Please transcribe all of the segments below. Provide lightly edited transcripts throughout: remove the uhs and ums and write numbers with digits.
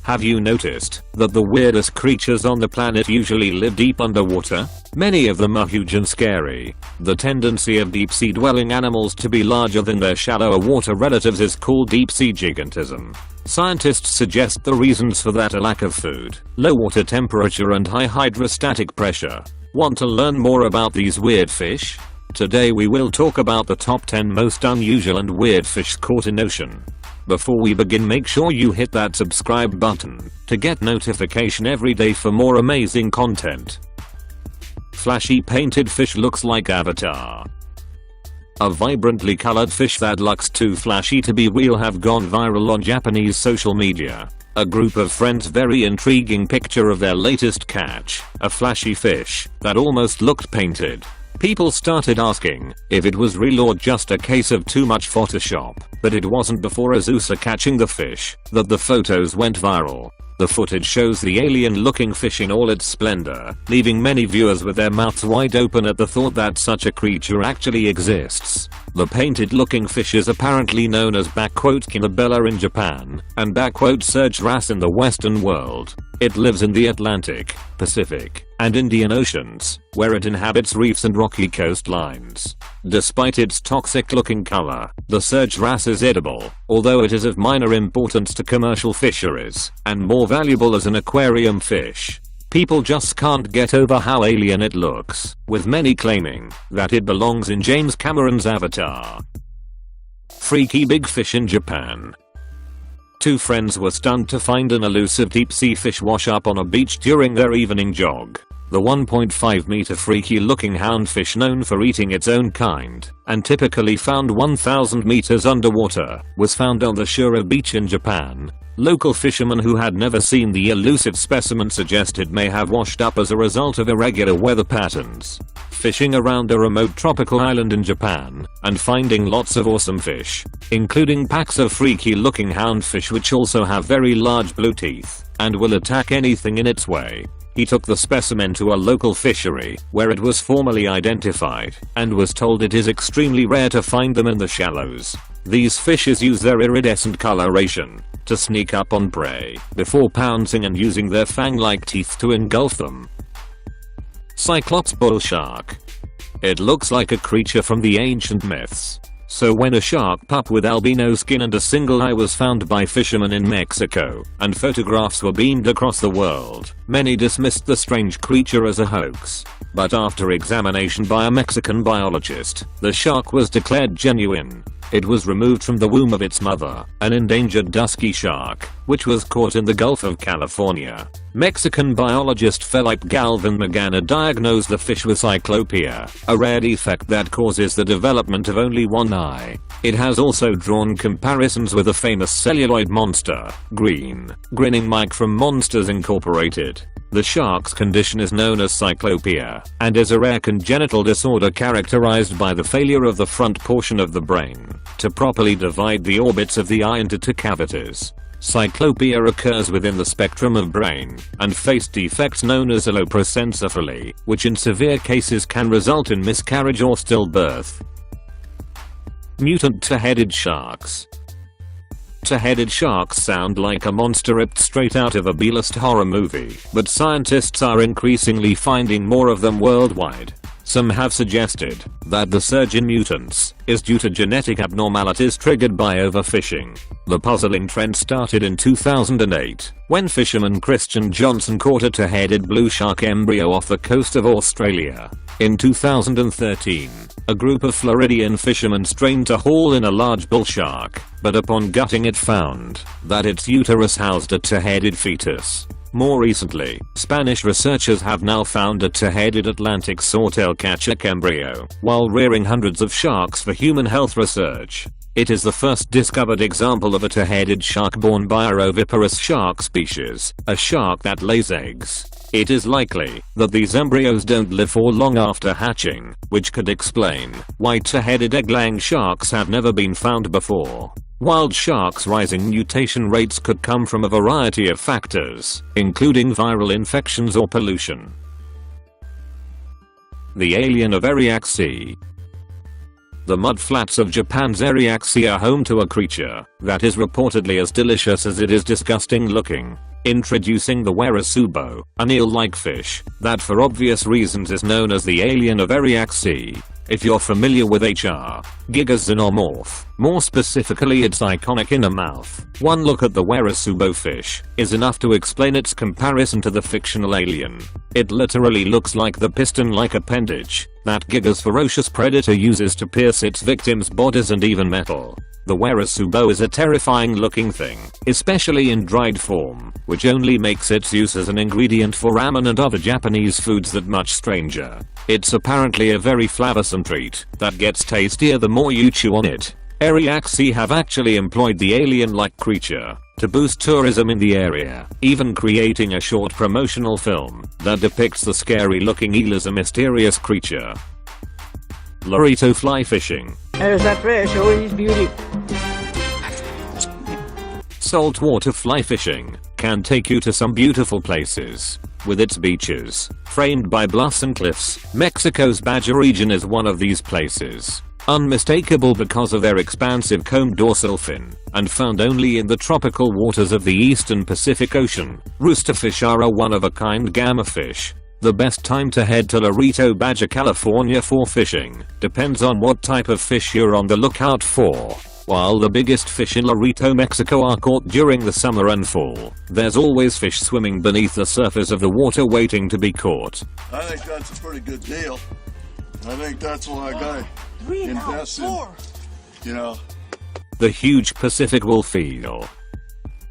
Have you noticed that the weirdest creatures on the planet usually live deep underwater? Many of them are huge and scary. The tendency of deep-sea dwelling animals to be larger than their shallower water relatives is called deep-sea gigantism. Scientists suggest the reasons for that are lack of food, low water temperature and high hydrostatic pressure. Want to learn more about these weird fish? Today we will talk about the top 10 most unusual and weird fish caught in ocean. Before we begin, make sure you hit that subscribe button to get notification every day for more amazing content. Flashy painted fish looks like Avatar. A vibrantly colored fish that looks too flashy to be real have gone viral on Japanese social media. A group of friends' very intriguing picture of their latest catch, a flashy fish that almost looked painted. People started asking if it was real or just a case of too much Photoshop, but it wasn't before Azusa catching the fish that the photos went viral. The footage shows the alien-looking fish in all its splendor, leaving many viewers with their mouths wide open at the thought that such a creature actually exists. The painted-looking fish is apparently known as "Kinabella" in Japan and "Surge wrasse" in the Western world. It lives in the Atlantic, Pacific, and Indian Oceans, where it inhabits reefs and rocky coastlines. Despite its toxic-looking color, the surge wrasse is edible, although it is of minor importance to commercial fisheries, and more valuable as an aquarium fish. People just can't get over how alien it looks, with many claiming that it belongs in James Cameron's Avatar. Freaky big fish in Japan. Two friends were stunned to find an elusive deep-sea fish wash up on a beach during their evening jog. The 1.5-meter freaky-looking houndfish, known for eating its own kind and typically found 1,000 meters underwater, was found on the Shura beach in Japan. Local fishermen who had never seen the elusive specimen suggested may have washed up as a result of irregular weather patterns. Fishing around a remote tropical island in Japan and finding lots of awesome fish, including packs of freaky-looking houndfish which also have very large blue teeth and will attack anything in its way. He took the specimen to a local fishery where it was formally identified and was told it is extremely rare to find them in the shallows. These fishes use their iridescent coloration to sneak up on prey before pouncing and using their fang-like teeth to engulf them. Cyclops bull shark. It looks like a creature from the ancient myths. So when a shark pup with albino skin and a single eye was found by fishermen in Mexico, and photographs were beamed across the world, many dismissed the strange creature as a hoax. But after examination by a Mexican biologist, the shark was declared genuine. It was removed from the womb of its mother, an endangered dusky shark, which was caught in the Gulf of California. Mexican biologist Felipe Galvan Magana diagnosed the fish with cyclopia, a rare defect that causes the development of only one eye. It has also drawn comparisons with the famous celluloid monster, Grinning Mike from Monsters Incorporated. The shark's condition is known as cyclopia, and is a rare congenital disorder characterized by the failure of the front portion of the brain to properly divide the orbits of the eye into two cavities. Cyclopia occurs within the spectrum of brain and face defects known as alloprosencephaly, which in severe cases can result in miscarriage or stillbirth. Mutant two-headed sharks. Two-headed sharks sound like a monster ripped straight out of a B-list horror movie, but scientists are increasingly finding more of them worldwide. Some have suggested that the surge in mutants is due to genetic abnormalities triggered by overfishing. The puzzling trend started in 2008, when fisherman Christian Johnson caught a two-headed blue shark embryo off the coast of Australia. In 2013, a group of Floridian fishermen strained to haul in a large bull shark, but upon gutting it found that its uterus housed a two-headed fetus. More recently, Spanish researchers have now found a two-headed Atlantic swordtail catcher embryo while rearing hundreds of sharks for human health research. It is the first discovered example of a two-headed shark born by a oviparous shark species, a shark that lays eggs. It is likely that these embryos don't live for long after hatching, which could explain why two-headed egg-laying sharks have never been found before. Wild sharks' rising mutation rates could come from a variety of factors, including viral infections or pollution. The alien of Ariake Sea. The mudflats of Japan's Ariake Sea are home to a creature that is reportedly as delicious as it is disgusting looking. Introducing the werasubo, an eel-like fish that for obvious reasons is known as the alien of Ariake Sea. If you're familiar with H.R. Giger's xenomorph, more specifically its iconic inner mouth, one look at the werasubo fish is enough to explain its comparison to the fictional alien. It literally looks like the piston-like appendage that Giger's ferocious predator uses to pierce its victims' bodies and even metal. The werasubo is a terrifying looking thing, especially in dried form, which only makes its use as an ingredient for ramen and other Japanese foods that much stranger. It's apparently a very flavorsome treat that gets tastier the more you chew on it. Ariake Sea have actually employed the alien-like creature to boost tourism in the area, even creating a short promotional film that depicts the scary looking eel as a mysterious creature. Lorito fly fishing. There's that fish, oh he's beauty. Saltwater fly fishing can take you to some beautiful places. With its beaches, framed by bluffs and cliffs, Mexico's Baja region is one of these places. Unmistakable because of their expansive combed dorsal fin, and found only in the tropical waters of the eastern Pacific Ocean, roosterfish are a one-of-a-kind gamma fish. The best time to head to Lorito, Baja California for fishing depends on what type of fish you're on the lookout for. While the biggest fish in Lorito, Mexico are caught during the summer and fall, there's always fish swimming beneath the surface of the water waiting to be caught. I think that's a pretty good deal. I think that's why I got invested in, you know. The huge Pacific wolf eel.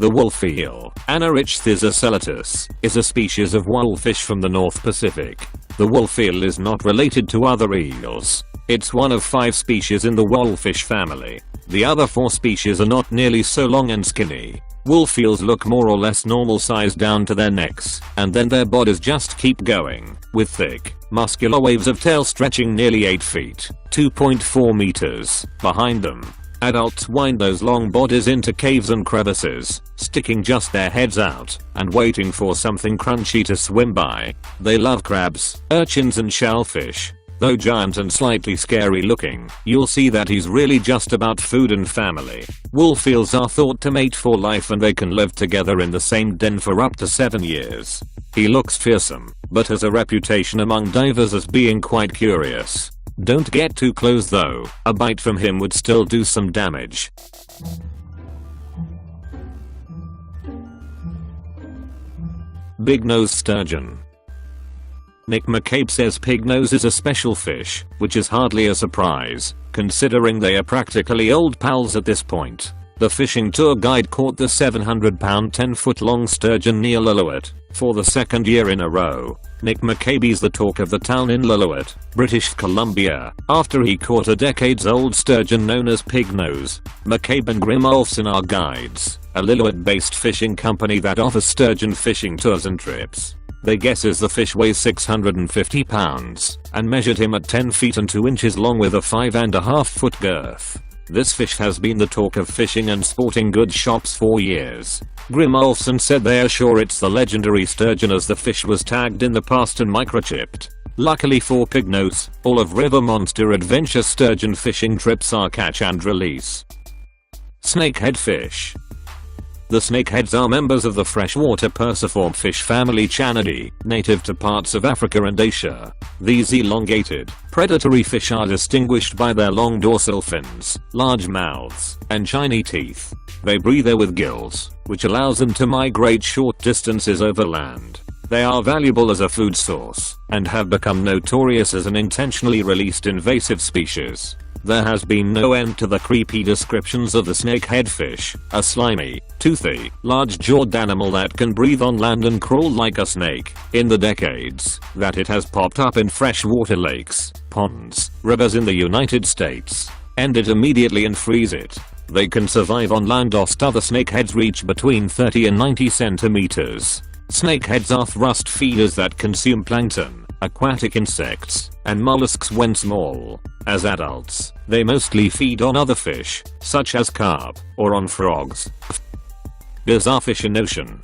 The wolf eel, Anarichthysa celatus, is a species of whalefish from the North Pacific. The wolf eel is not related to other eels. It's one of 5 species in the whalefish family. The other 4 species are not nearly so long and skinny. Wolf eels look more or less normal size down to their necks, and then their bodies just keep going, with thick, muscular waves of tail stretching nearly 8 feet, 2.4 meters, behind them. Adults wind those long bodies into caves and crevices, sticking just their heads out and waiting for something crunchy to swim by. They love crabs, urchins and shellfish. Though giant and slightly scary looking, you'll see that he's really just about food and family. Wolf eels are thought to mate for life and they can live together in the same den for up to 7 years. He looks fearsome, but has a reputation among divers as being quite curious. Don't get too close though, a bite from him would still do some damage. Big nose sturgeon. Nick McCabe says pig nose is a special fish, which is hardly a surprise, considering they are practically old pals at this point. The fishing tour guide caught the 700-pound 10-foot-long sturgeon near Lillooet for the 2nd year in a row. Nick McCabe's the talk of the town in Lillooet, British Columbia, after he caught a decades-old sturgeon known as pig nose. McCabe and Grimolfson are guides, a Lillooet-based fishing company that offers sturgeon fishing tours and trips. They guesses the fish weighs 650 pounds and measured him at 10 feet and 2 inches long with a 5.5-foot girth. This fish has been the talk of fishing and sporting goods shops for years. Grimolfson said they are sure it's the legendary sturgeon as the fish was tagged in the past and microchipped. Luckily for Pignose, all of River Monster Adventure sturgeon fishing trips are catch and release. Snakehead fish. The snakeheads are members of the freshwater perciform fish family Chanidae, native to parts of Africa and Asia. These elongated, predatory fish are distinguished by their long dorsal fins, large mouths, and shiny teeth. They breathe air with gills, which allows them to migrate short distances over land. They are valuable as a food source, and have become notorious as an intentionally released invasive species. There has been no end to the creepy descriptions of the snakehead fish, a slimy, toothy, large-jawed animal that can breathe on land and crawl like a snake, in the decades that it has popped up in freshwater lakes, ponds, rivers in the United States. End it immediately and freeze it. They can survive on land. Other snakeheads reach between 30 and 90 centimeters. Snakeheads are thrust feeders that consume plankton, aquatic insects, and mollusks when small. As adults, they mostly feed on other fish, such as carp, or on frogs. Bizarre fish in ocean.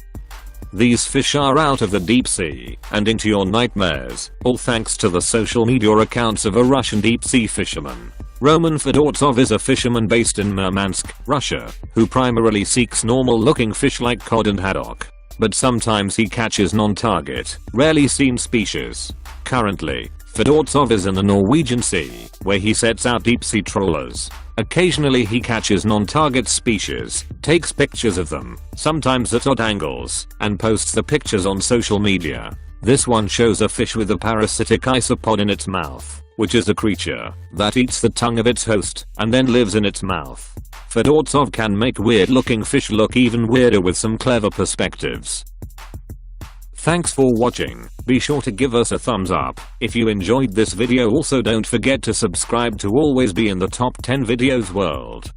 These fish are out of the deep sea and into your nightmares, all thanks to the social media accounts of a Russian deep sea fisherman. Roman Fedortsov is a fisherman based in Murmansk, Russia, who primarily seeks normal-looking fish like cod and haddock. but sometimes he catches non-target, rarely seen species. Currently, Fedortsov is in the Norwegian Sea, where he sets out deep-sea trawlers. Occasionally he catches non-target species, takes pictures of them, sometimes at odd angles, and posts the pictures on social media. This one shows a fish with a parasitic isopod in its mouth, which is a creature that eats the tongue of its host and then lives in its mouth. Fedortsov can make weird-looking fish look even weirder with some clever perspectives. Thanks for watching. Be sure to give us a thumbs up if you enjoyed this video. Also don't forget to subscribe to always be in the top 10 videos world.